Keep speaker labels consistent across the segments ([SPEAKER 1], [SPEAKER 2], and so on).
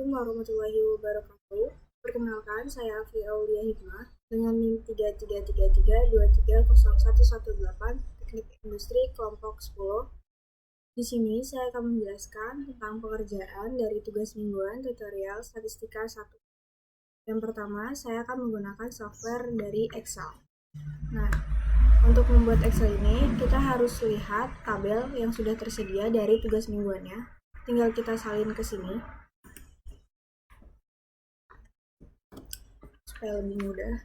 [SPEAKER 1] Assalamualaikum warahmatullahi wabarakatuh. Perkenalkan, saya Afi Aulia Hikmah dengan NIM 3333230118 Teknik Industri Kelompok 10. Di sini saya akan menjelaskan tentang pengerjaan dari tugas mingguan tutorial statistika 1. Yang pertama, saya akan menggunakan software dari Excel. Nah, untuk membuat Excel ini, kita harus lihat tabel yang sudah tersedia dari tugas mingguannya. Tinggal kita salin ke sini supaya lebih mudah.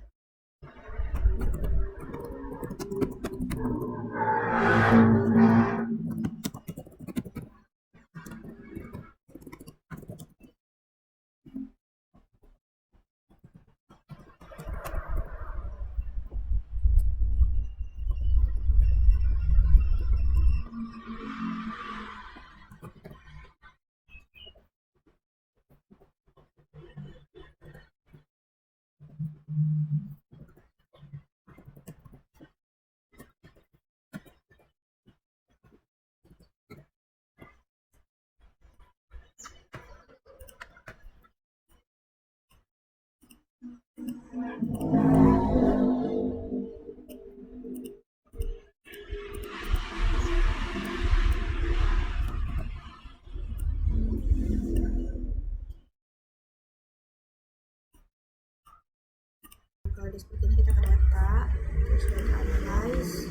[SPEAKER 1] Kalau seperti ini kita ke data, terus data analyze,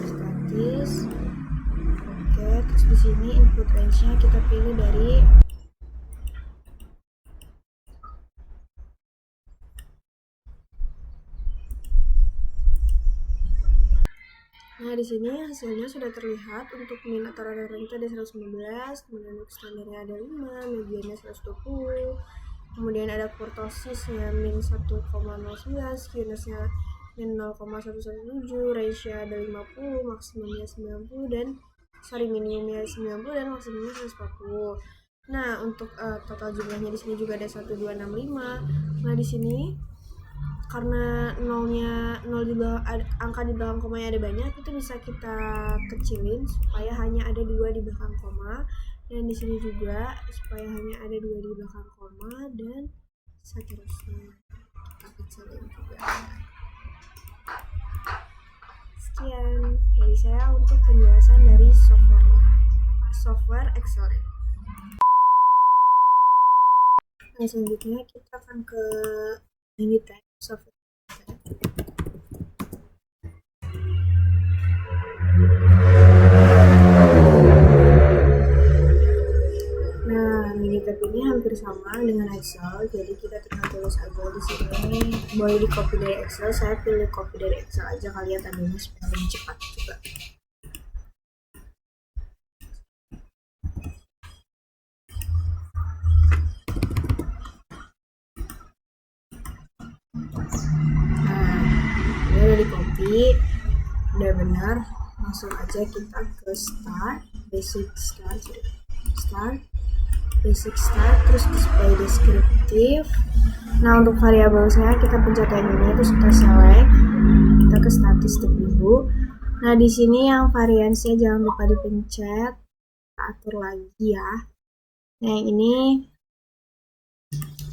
[SPEAKER 1] statis. Oke, terus di sini input range-nya kita pilih dari Nah, di sini hasilnya sudah terlihat. Untuk min atau rata-rata itu ada 115, kemudian untuk standarnya ada 5, mediannya 120, kemudian ada kurtosisnya min 1,09, skewness-nya min 0,117, ratio ada 50, maksimumnya 90, dan minimumnya 90 dan maksimumnya 140. Nah, untuk total jumlahnya di sini juga ada 1265. Nah, di sini karena nol di belakang, angka di belakang komanya ada banyak, itu bisa kita kecilin supaya hanya ada 2 di belakang koma, dan di sini juga supaya hanya ada 2 di belakang koma, dan seterusnya kita kecilin juga. Sekian dari saya untuk penjelasan dari software Excel. Nah, selanjutnya kita akan ke ini tag software. Nah, Minitab ini hampir sama dengan Excel, jadi kita tinggal tulis aja di sini. Boleh di copy dari Excel, saya pilih copy dari Excel aja kalian tabelnya supaya lebih cepat juga. Nah, ini udah di copy, udah benar. Langsung aja kita ke start, basic start, terus display deskriptif. Nah, untuk variabel saya kita pencet yang ini, terus kita select, kita ke statistik dulu. Nah, di sini yang variansinya jangan lupa dipencet, kita atur lagi ya. Nah, yang ini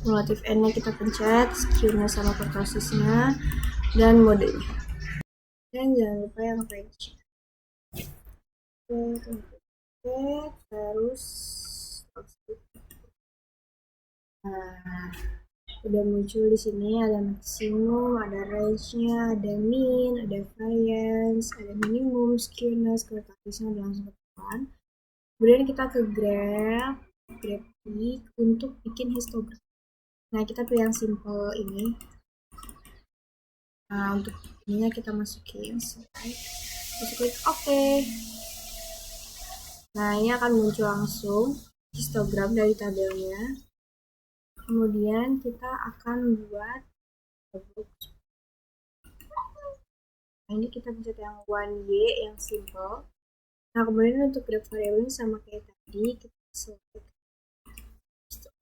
[SPEAKER 1] relative n-nya kita pencet, skew-nya sama kurtosisnya, dan modenya. Dan jangan lupa yang range. Oke, terus nah, udah muncul di sini, ada maksimum, ada range-nya, ada min, ada variance, ada minimum, skewness, kurtosisnya udah langsung ke depan. Kemudian kita ke graphic untuk bikin histogram. Nah, kita pilih yang simple ini. Nah, untuk ininya kita masukin slide, terus klik OK. Nah, ini akan muncul langsung histogram dari tabelnya. Kemudian kita akan buat nah, ini kita pencet yang 1Y yang simple. Nah, kemudian untuk graph variable sama kayak tadi, kita select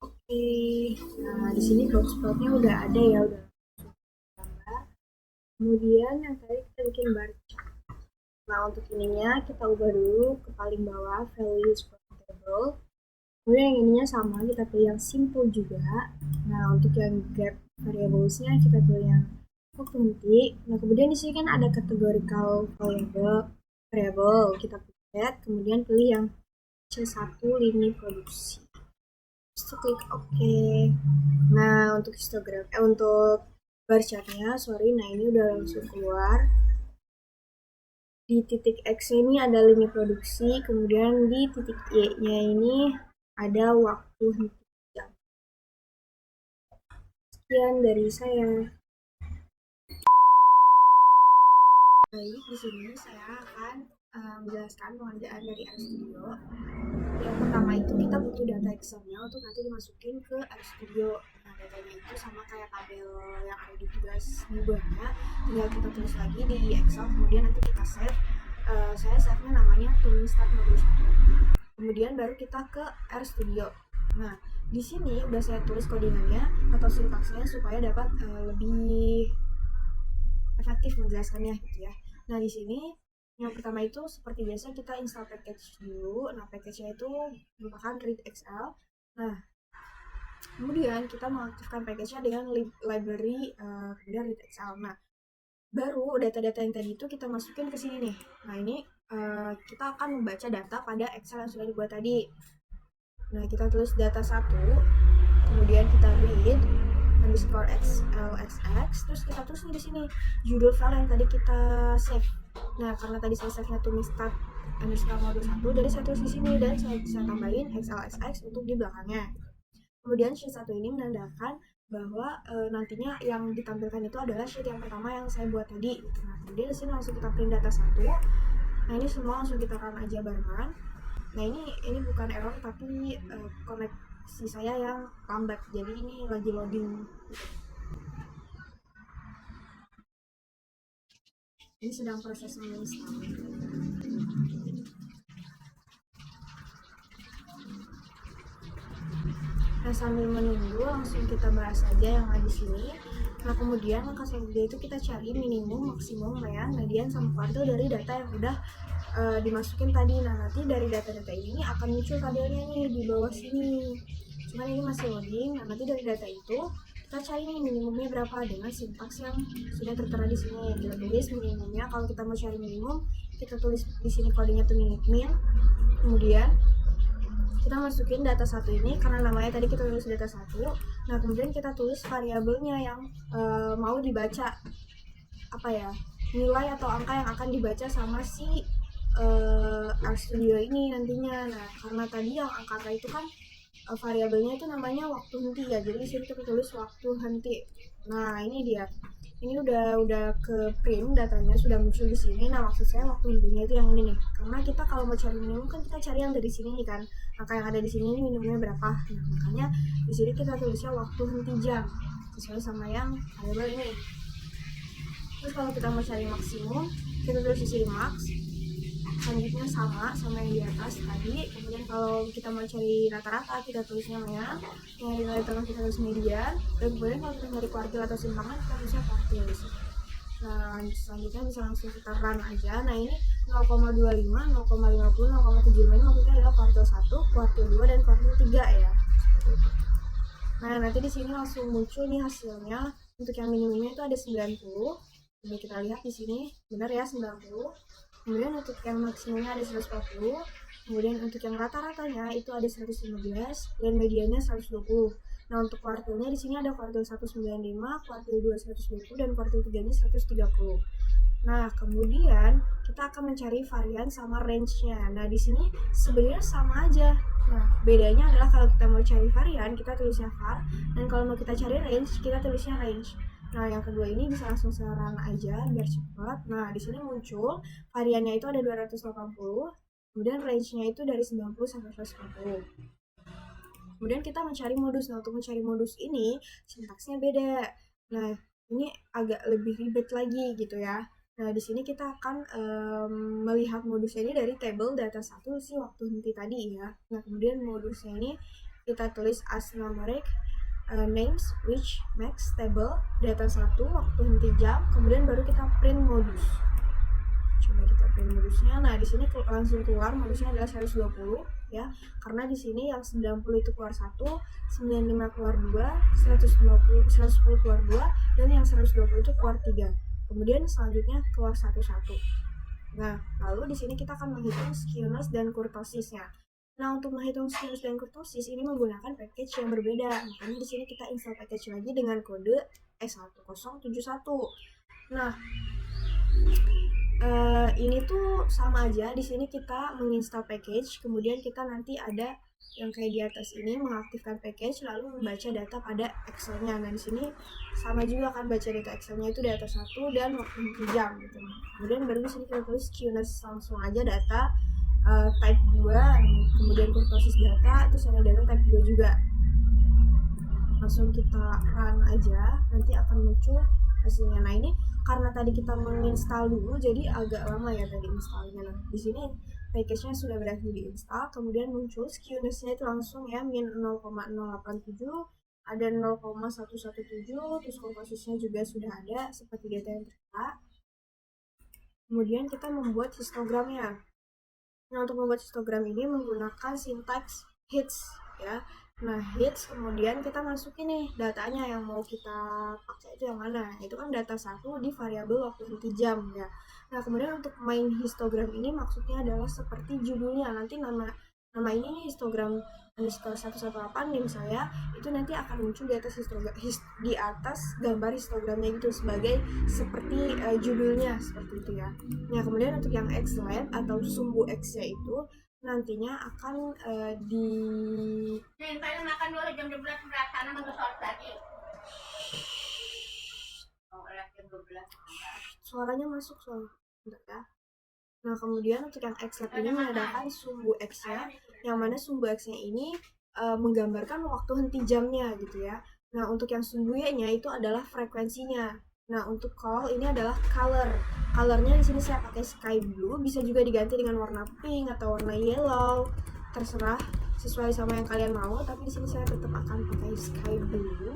[SPEAKER 1] Oke. Nah, di sini box plotnya udah ada ya, udah gambar. Kemudian yang tadi kita bikin bar chart. Nah, untuk ininya kita ubah dulu ke paling bawah, values per table. Kemudian yang ininya sama, kita pilih yang simple juga. Nah, untuk yang grab variablesnya kita pilih yang waktu henti. Nah, kemudian di sini kan ada categorical variable, kita pilih, kemudian pilih yang C1 lini produksi. Terus klik OK. Nah, untuk histogram, untuk bar chartnya, nah ini udah langsung keluar. Di titik X ini ada lini produksi, kemudian di titik Y-nya ini ada waktu henti jam. Sekian dari saya. Baik, di sini saya akan menjelaskan pengerjaan dari RStudio. Yang pertama itu kita butuh data Excel-nya untuk nanti dimasukin ke RStudio. Nah, datanya itu sama kayak tabel yang ada di tugas mingguannya, tinggal kita tulis lagi di Excel, kemudian nanti kita save. Saya save-nya namanya tulis start modul 1. Kemudian baru kita ke RStudio. Nah, di sini udah saya tulis codingannya atau sintaksnya supaya dapat lebih efektif menjelaskannya gitu ya. Nah, di sini yang pertama itu seperti biasa kita install package dulu. Nah, package-nya itu merupakan readxl. Nah, kemudian kita mengaktifkan package-nya dengan library kemudian readxl. Nah, baru data-data yang tadi itu kita masukin ke sini nih. Nah, ini kita akan membaca data pada Excel yang sudah dibuat tadi. Nah, kita tulis data 1, kemudian kita read underscore xlxx, terus kita tulis di sini judul file yang tadi kita save. Nah, karena tadi saya save-nya tulis start underscore modul 1, jadi saya tulis di sini dan saya tambahin xlxx untuk di belakangnya. Kemudian sheet 1 ini menandakan bahwa nantinya yang ditampilkan itu adalah sheet yang pertama yang saya buat tadi. Nah, kemudian di sini langsung kita print data 1. Nah, ini semua langsung kita run aja barengan. Nah, ini bukan error tapi koneksi saya yang lambat, jadi ini lagi loading. Ini sedang proses menginstal. Nah, sambil menunggu langsung kita bahas aja yang ada di sini. Nah, kemudian langkah selanjutnya itu kita cari minimum, maksimum, median, sama kuartil dari data yang udah dimasukin tadi. Nah, nanti dari data-data ini akan muncul tabelnya nih di bawah sini. Cuman ini masih loading. Nah, nanti dari data itu kita cari nih minimumnya berapa dengan sintaks yang sudah tertera di sini. Kita tulis minimumnya. Kalau kita mau cari minimum, kita tulis di sini kodenya tuh min. Kemudian kita masukin data 1 ini karena namanya tadi kita tulis data 1. Nah, kemudian kita tulis variabelnya yang mau dibaca, apa ya, nilai atau angka yang akan dibaca sama si RStudio ini nantinya. Nah, karena tadi yang angka itu kan variabelnya itu namanya waktu henti ya, jadi di sini kita tulis waktu henti. Nah, ini dia. Ini udah ke print datanya, sudah muncul di sini. Nah, maksud saya waktu hentinya itu yang ini nih. Karena kita kalau mau cari minimum kan kita cari yang dari sini nih kan. Angka yang ada di sini ini minimumnya berapa. Nah, makanya di sini kita tulisnya waktu henti jam sesuai sama yang variabel ini. Terus kalau kita mau cari maksimum, kita tulis di sini max. Selanjutnya sama yang di atas tadi. Kemudian kalau kita mau cari rata-rata, kita tulisnya yang di tengah kita tulis median. Dan kemudian kalau kita cari kuartil atau simpangan, kita tulisnya kuartil di sini. Nah, selanjutnya bisa langsung kita run aja. Nah, ini 0,25, 0,50, 0,75 ini maksudnya adalah kuartil 1, kuartil 2, dan kuartil 3 ya. Nah, nanti di sini langsung muncul nih hasilnya. Untuk yang minimumnya itu ada 90. Jadi kita lihat di sini, benar ya 90. Kemudian untuk yang maksimumnya ada 140, kemudian untuk yang rata-ratanya itu ada 115 dan mediannya 120. Nah, untuk kuartilnya di sini ada kuartil 195, kuartil 2 120 dan kuartil 3-nya 130. Nah, kemudian kita akan mencari varian sama range-nya. Nah, di sini sebenarnya sama aja. Nah, bedanya adalah kalau kita mau cari varian, kita tulisnya var, dan kalau mau kita cari range, kita tulisnya range. Nah, yang kedua ini bisa langsung serang aja biar cepat. Nah, di sini muncul variannya itu ada 280, kemudian range-nya itu dari 90 sampai 140. Kemudian kita mencari modus. Nah, untuk mencari modus ini sintaksnya beda. Nah, ini agak lebih ribet lagi gitu ya. Nah, di sini kita akan melihat modusnya ini dari table data 1 si waktu henti tadi ya. Nah, kemudian modusnya ini kita tulis as numeric names which max table data 1 waktu henti jam, kemudian baru kita print modus. Coba kita pilih modusnya. Nah, di sini langsung keluar modusnya adalah 120 ya. Karena di sini yang 90 itu keluar 1, 95 keluar 2, 110 keluar 2, dan yang 120 itu keluar 3. Kemudian selanjutnya keluar 1. Nah, lalu di sini kita akan menghitung skewness dan kurtosisnya. Nah, untuk menghitung skewness dan kurtosis ini menggunakan package yang berbeda. Makanya di sini kita install package lagi dengan kode S1071. Nah, ini tuh sama aja. Di sini kita menginstal package, kemudian kita nanti ada yang kayak di atas ini mengaktifkan package lalu membaca data pada Excel-nya. Nah, di sini sama juga kan, baca data Excel-nya itu data 1 dan waktu 1 jam gitu. Kemudian baru di sini kita tulis skewness langsung aja data type 2, kemudian kurtosis data, terus ada data type 2 juga. Langsung kita run aja, nanti akan muncul hasilnya. Nah, ini karena tadi kita menginstal dulu, jadi agak lama ya tadi installnya. Nah, di sini package-nya sudah berhasil diinstal, kemudian muncul skewness-nya itu langsung ya, min 0,087, ada 0,117, terus kurtosisnya juga sudah ada seperti data yang tertera. Kemudian kita membuat histogramnya. Nah, untuk membuat histogram ini menggunakan sintaks hits ya. Nah, hits kemudian kita masukin nih datanya yang mau kita pakai itu yang mana. Itu kan data 1 di variabel waktu inti jam ya. Nah, kemudian untuk main histogram ini maksudnya adalah seperti judulnya. Nanti nama ini nih histogram underscore 118 nih saya, itu nanti akan muncul di atas di atas gambar histogramnya gitu sebagai seperti judulnya seperti itu ya. Nah, kemudian untuk yang X-lab atau sumbu X-nya itu nantinya akan di
[SPEAKER 2] makan dulu jam 12 sana sholat lagi.
[SPEAKER 1] Suaranya masuk soalnya. Bentar ya. Nah, kemudian untuk yang X-lab ini mengadakan sumbu X-nya, yang mana sumbu X-nya ini menggambarkan waktu henti jamnya gitu ya. Nah, untuk yang sumbu Y-nya itu adalah frekuensinya. Nah, untuk call ini adalah color. Colornya di sini saya pakai sky blue, bisa juga diganti dengan warna pink atau warna yellow, terserah sesuai sama yang kalian mau. Tapi di sini saya tetap akan pakai sky blue.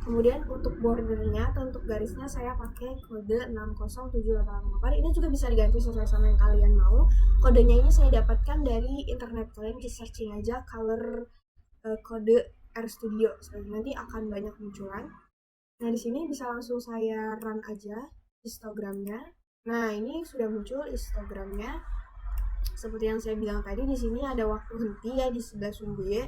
[SPEAKER 1] Kemudian untuk bordernya atau untuk garisnya saya pakai kode 60788. Ini juga bisa diganti sesuai sama yang kalian mau. Kodenya ini saya dapatkan dari internet, kalian bisa searching aja color kode RStudio. Nanti akan banyak munculan. Nah, di sini bisa langsung saya run aja histogramnya. Nah, ini sudah muncul histogramnya. Seperti yang saya bilang tadi, di sini ada waktu henti ya di sebelah sumbu Y.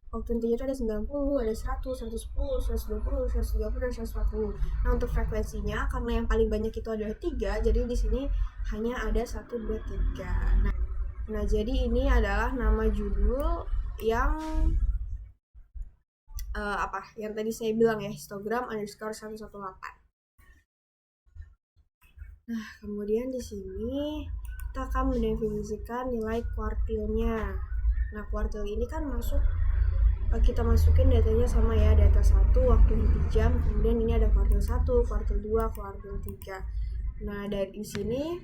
[SPEAKER 1] Waktu intinya itu ada 90, ada 100, 110, 120, 130, dan 140. Nah, untuk frekuensinya, karena yang paling banyak itu adalah 3, jadi di sini hanya ada 1, 2, 3. Nah, jadi ini adalah nama judul yang yang tadi saya bilang ya, histogram underscore 118. Nah, kemudian di sini kita akan mendefinisikan nilai kuartilnya. Nah, kuartil ini kan kita masukin datanya sama ya, data 1 waktu inti jam, kemudian ini ada kuartil 1, kuartil 2, kuartil 3. Nah, dari sini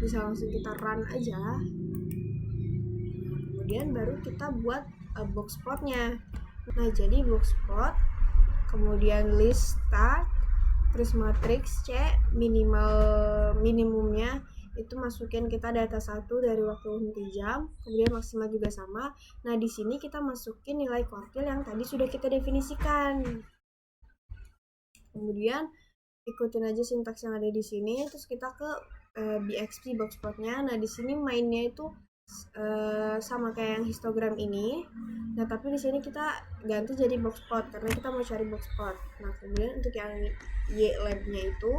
[SPEAKER 1] bisa langsung kita run aja. Kemudian baru kita buat box plotnya. Nah, jadi box plot, kemudian list start, terus matriks C, minimumnya itu masukin kita data 1 dari waktu henti jam, kemudian maksimal juga sama. Nah, di sini kita masukin nilai kuartil yang tadi sudah kita definisikan. Kemudian ikutin aja sintaks yang ada di sini, terus kita ke BXP box plotnya. Nah, di sini mainnya itu sama kayak yang histogram ini. Nah, tapi di sini kita ganti jadi box plot karena kita mau cari box plot. Nah, kemudian untuk yang Y lab-nya itu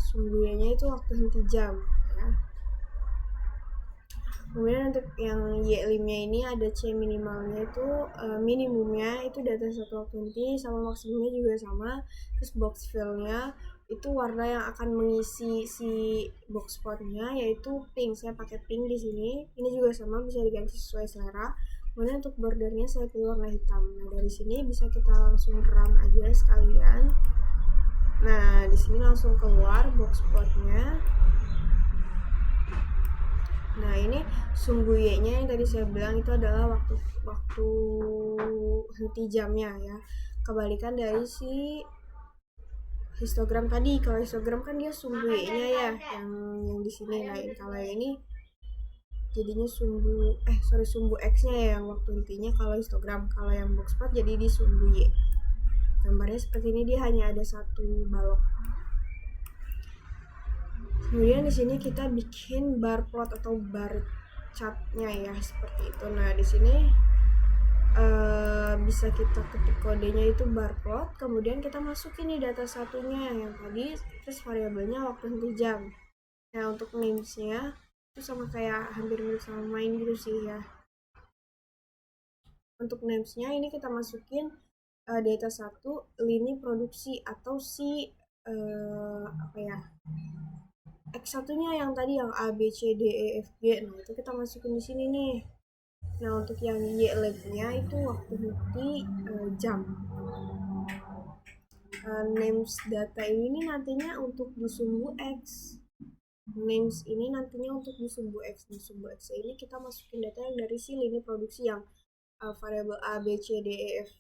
[SPEAKER 1] sumbunya itu waktu henti jam ya. Kemudian untuk yang Y5-nya ini ada C minimalnya itu minimumnya itu data 1 waktu henti, sama maksimumnya juga sama. Terus box fill-nya itu warna yang akan mengisi si box plotnya yaitu pink. Saya pakai pink di sini. Ini juga sama, bisa diganti sesuai selera. Kemudian untuk bordernya saya pilih warna hitam. Nah, dari sini bisa kita langsung run aja sekalian. Nah, di sini langsung keluar box plotnya. Nah, ini sumbu Y-nya yang tadi saya bilang itu adalah waktu henti jamnya ya. Kebalikan dari si histogram tadi. Kalau histogram kan dia sumbu Y-nya ya, yang di sini. Nah, kalau yang ini jadinya sumbu X-nya ya, yang waktu intinya kalau histogram. Kalau yang box plot jadi di sumbu Y. Gambarnya seperti ini, dia hanya ada satu balok. Kemudian di sini kita bikin bar plot atau bar chartnya ya, seperti itu. Nah, di sini bisa kita ketik kodenya itu bar plot, kemudian kita masukin nih data satunya yang tadi, terus variabelnya waktu henti jam. Nah, untuk names-nya itu sama kayak hampir mirip sama main gitu sih ya. Untuk names-nya ini kita masukin data satu lini produksi atau si X1-nya yang tadi yang A, B, C, D, E, F, G. Nah, itu kita masukin di sini nih. Nah, untuk yang Y lab-nya itu waktu henti jam. Names data ini nantinya untuk di sumbu X. Names ini nantinya untuk di sumbu X. Di sumbu X ini kita masukin data yang dari si lini produksi yang variabel A, B, C, D, E, F.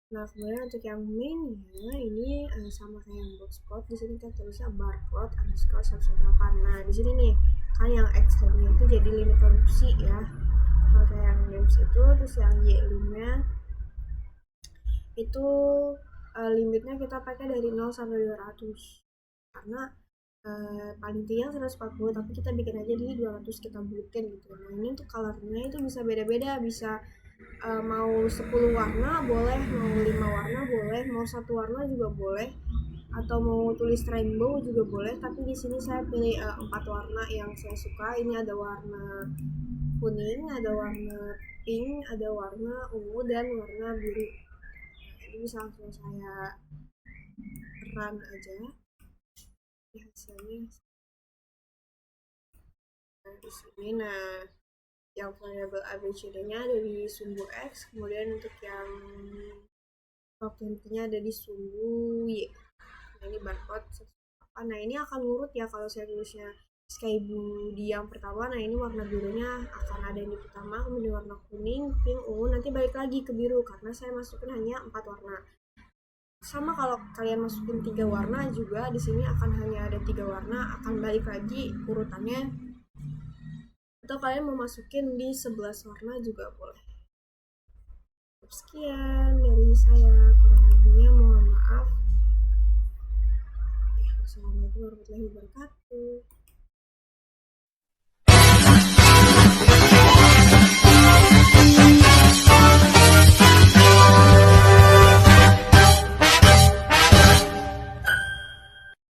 [SPEAKER 1] Nah, kemudian untuk yang mainnya ini sama kayak yang box plot. Di sini kita tulisnya bar plot underscore 118. Nah, di sini nih kan yang X nya itu jadi lini produksi ya. Nah, kayak yang names itu, terus yang Y5-nya itu limitnya kita pakai dari 0 sampai 200. Karena paling tinggi 140, tapi kita bikin aja di 200, kita bulutin gitu. Nah, ini untuk colornya itu bisa beda-beda, bisa mau 10 warna boleh, mau 5 warna boleh, mau 1 warna juga boleh, atau mau tulis rainbow juga boleh. Tapi di sini saya pilih 4 warna yang saya suka. Ini ada warna kuning, ada warna pink, ada warna ungu, dan warna biru. Ini bisa langsung saya run aja hasilnya. Nah, di sini yang variabel ABCD-nya ada di sumbu X, kemudian untuk yang waktu intinya ada di sumbu Y. Nah, ini barcode. Nah, ini akan ngurut ya kalau saya tulisnya sky blue di yang pertama. Nah, ini warna birunya akan ada di pertama, kemudian warna kuning, pink, ungu, nanti balik lagi ke biru karena saya masukin hanya 4 warna. Sama kalau kalian masukin 3 warna juga, di sini akan hanya ada 3 warna, akan balik lagi urutannya. Atau kalian mau masukin di 11 warna juga boleh. Sekian dari saya, kurang lebihnya